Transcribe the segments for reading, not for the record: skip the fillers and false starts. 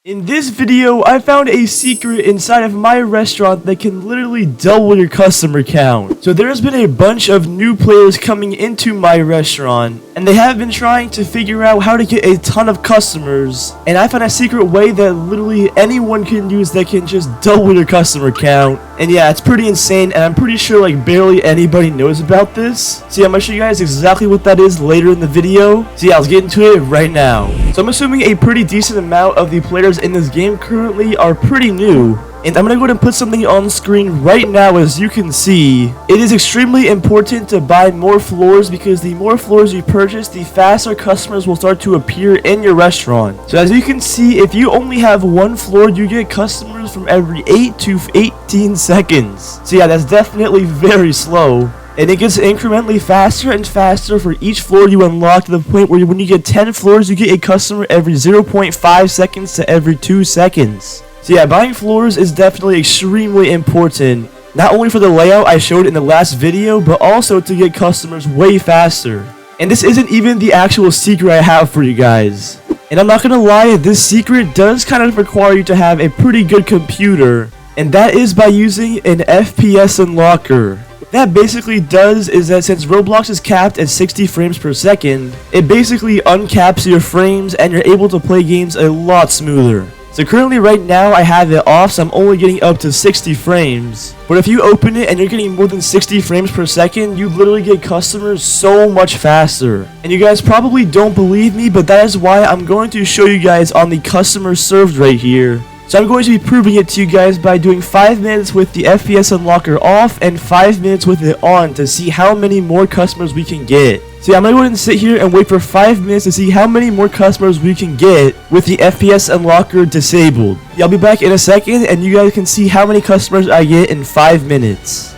In this video, I found a secret inside of my restaurant that can literally double your customer count. So there's been a bunch of new players coming into my restaurant, and they have been trying to figure out how to get a ton of customers. And I found a secret way that literally anyone can use that can just double your customer count. And yeah, it's pretty insane, and I'm pretty sure like barely anybody knows about this. So yeah, I'm gonna show you guys exactly what that is later in the video. So yeah, let's get into it right now. So I'm assuming a pretty decent amount of the players in this game currently are pretty new, and I'm gonna go ahead and put something on screen right now. As you can see, it is extremely important to buy more floors, because the more floors you purchase, the faster customers will start to appear in your restaurant. So as you can see, if you only have one floor, you get customers from every 8 to 18 seconds. So yeah, that's definitely very slow. And it gets incrementally faster and faster for each floor you unlock, to the point where when you get 10 floors, you get a customer every 0.5 seconds to every 2 seconds. So yeah, buying floors is definitely extremely important, not only for the layout I showed in the last video, but also to get customers way faster. And this isn't even the actual secret I have for you guys. And I'm not gonna lie, this secret does kind of require you to have a pretty good computer, and that is by using an FPS unlocker. What that basically does is that since Roblox is capped at 60 frames per second, it basically uncaps your frames and you're able to play games a lot smoother. So currently right now I have it off, so I'm only getting up to 60 frames. But if you open it and you're getting more than 60 frames per second, you literally get customers so much faster. And you guys probably don't believe me, but that is why I'm going to show you guys on the customer served right here. So I'm going to be proving it to you guys by doing 5 minutes with the FPS unlocker off and 5 minutes with it on to see how many more customers we can get. So yeah, I'm going to go ahead and sit here and wait for 5 minutes to see how many more customers we can get with the FPS unlocker disabled. Yeah, I'll be back in a second and you guys can see how many customers I get in 5 minutes.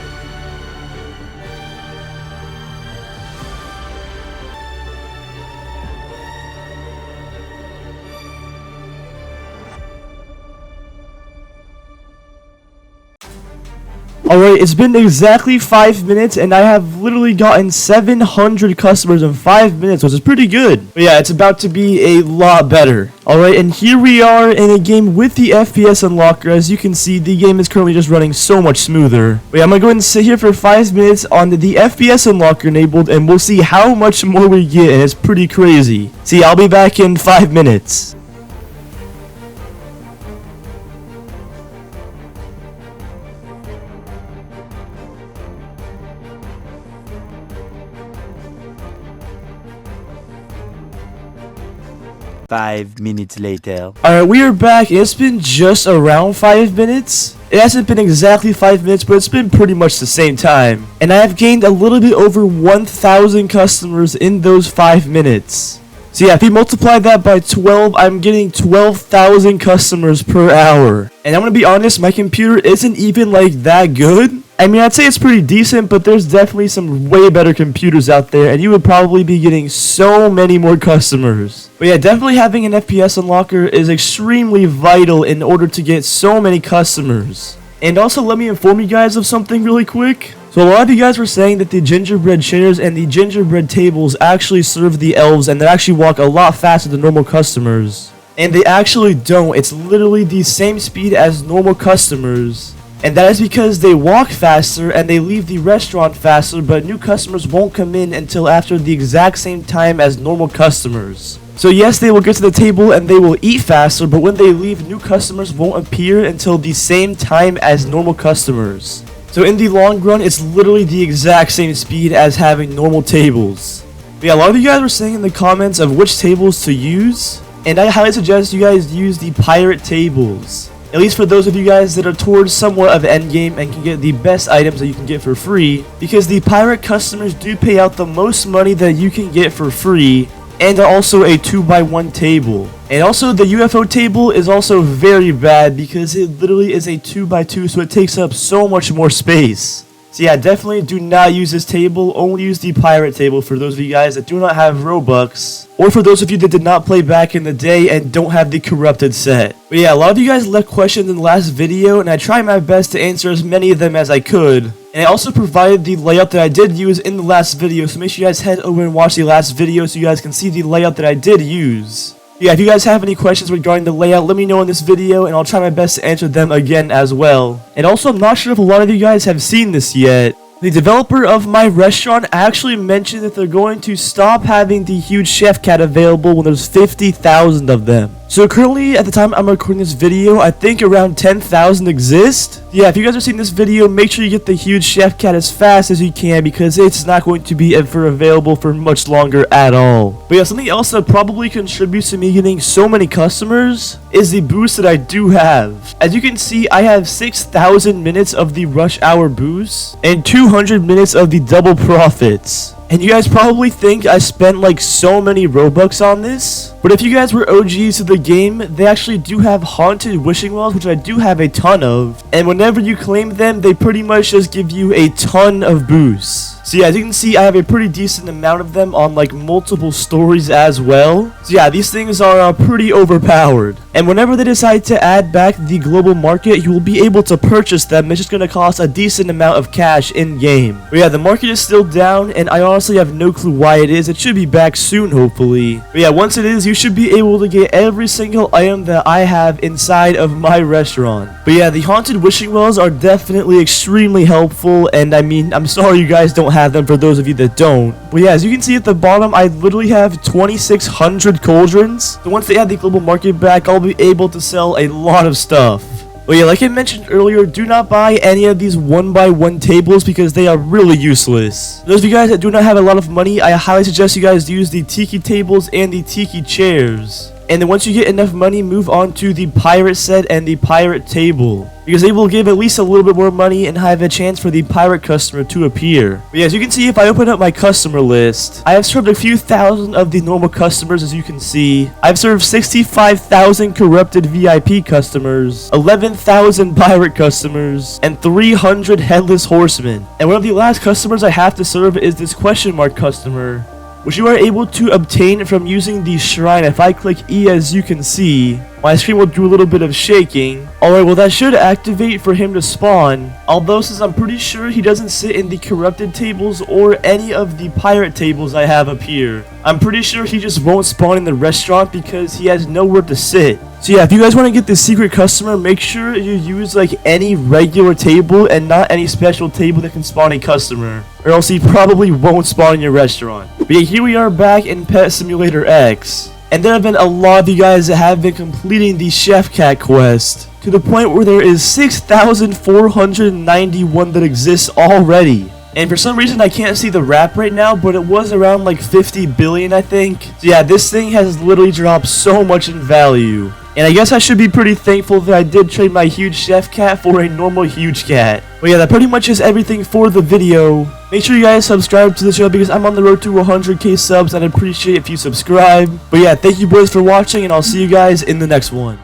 Alright, it's been exactly 5 minutes and I have literally gotten 700 customers in 5 minutes, which is pretty good. But yeah, it's about to be a lot better. Alright, and here we are in a game with the FPS unlocker. As you can see, the game is currently just running so much smoother. But yeah, I'm gonna go ahead and sit here for 5 minutes on the FPS unlocker enabled, and we'll see how much more we get, and it's pretty crazy. See, I'll be back in 5 minutes. Five minutes later. Alright, we are back, and it's been just around 5 minutes. It hasn't been exactly 5 minutes, but it's been pretty much the same time. And I have gained a little bit over 1,000 customers in those 5 minutes. So yeah, if you multiply that by 12, I'm getting 12,000 customers per hour. And I'm gonna be honest, my computer isn't even like that good. I mean, I'd say it's pretty decent, but there's definitely some way better computers out there, and you would probably be getting so many more customers. But yeah, definitely having an FPS unlocker is extremely vital in order to get so many customers. And also, let me inform you guys of something really quick. So a lot of you guys were saying that the gingerbread chairs and the gingerbread tables actually serve the elves, and they actually walk a lot faster than normal customers. And they actually don't. It's literally the same speed as normal customers. And that is because they walk faster and they leave the restaurant faster, but new customers won't come in until after the exact same time as normal customers. So yes, they will get to the table and they will eat faster, but when they leave, new customers won't appear until the same time as normal customers. So in the long run, it's literally the exact same speed as having normal tables. But yeah, a lot of you guys were saying in the comments of which tables to use, and I highly suggest you guys use the pirate tables. At least for those of you guys that are towards somewhat of endgame and can get the best items that you can get for free, because the pirate customers do pay out the most money that you can get for free, and are also a 2x1 table. And also the UFO table is also very bad because it literally is a 2x2, so it takes up so much more space. So yeah, definitely do not use this table, only use the pirate table for those of you guys that do not have Robux, or for those of you that did not play back in the day and don't have the corrupted set. But yeah, a lot of you guys left questions in the last video, and I tried my best to answer as many of them as I could. And I also provided the layout that I did use in the last video, so make sure you guys head over and watch the last video so you guys can see the layout that I did use. Yeah, if you guys have any questions regarding the layout, let me know in this video, and I'll try my best to answer them again as well. And also, I'm not sure if a lot of you guys have seen this yet. The developer of my restaurant actually mentioned that they're going to stop having the huge chef cat available when there's 50,000 of them. So currently, at the time I'm recording this video, I think around 10,000 exist. Yeah, if you guys are seeing this video, make sure you get the huge chef cat as fast as you can, because it's not going to be ever available for much longer at all. But yeah, something else that probably contributes to me getting so many customers is the boost that I do have. As you can see, I have 6,000 minutes of the rush hour boost and 200 minutes of the double profits. And you guys probably think I spent like so many Robux on this, but if you guys were OGs to the game, they actually do have haunted wishing wells, which I do have a ton of, and whenever you claim them, they pretty much just give you a ton of boosts. So yeah, as you can see, I have a pretty decent amount of them on like multiple stories as well. So yeah, these things are pretty overpowered. And whenever they decide to add back the global market, you will be able to purchase them. It's just going to cost a decent amount of cash in game. But yeah, the market is still down, and I honestly have no clue why it is. It should be back soon, hopefully. But yeah, once it is, you should be able to get every single item that I have inside of my restaurant. But yeah, the haunted wishing wells are definitely extremely helpful, and I mean, I'm sorry you guys don't have them for those of you that don't. But yeah, as you can see at the bottom, I literally have 2,600 cauldrons. So once they add the global market back, I'll be able to sell a lot of stuff. But yeah, like I mentioned earlier, do not buy any of these 1x1 tables because they are really useless. Those of you guys that do not have a lot of money, I highly suggest you guys use the tiki tables and the tiki chairs. And then once you get enough money, move on to the pirate set and the pirate table, because they will give at least a little bit more money and have a chance for the pirate customer to appear. But yeah, as you can see, if I open up my customer list, I have served a few thousand of the normal customers. As you can see, I've served 65,000 corrupted VIP customers, 11,000 pirate customers, and 300 headless horsemen. And one of the last customers I have to serve is this question mark customer, which you are able to obtain from using the shrine. If I click E, as you can see, my screen will do a little bit of shaking. Alright, well that should activate for him to spawn. Although, since I'm pretty sure he doesn't sit in the corrupted tables or any of the pirate tables I have up here, I'm pretty sure he just won't spawn in the restaurant because he has nowhere to sit. So yeah, if you guys want to get the secret customer, make sure you use like any regular table and not any special table that can spawn a customer, or else he probably won't spawn in your restaurant. But yeah, here we are back in Pet Simulator X. And there have been a lot of you guys that have been completing the Chef Cat quest, to the point where there is 6,491 that exists already. And for some reason I can't see the wrap right now, but it was around like 50 billion, I think. So yeah, this thing has literally dropped so much in value. And I guess I should be pretty thankful that I did trade my huge chef cat for a normal huge cat. But yeah, that pretty much is everything for the video. Make sure you guys subscribe to the show because I'm on the road to 100k subs, and I'd appreciate if you subscribe. But yeah, thank you boys for watching, and I'll see you guys in the next one.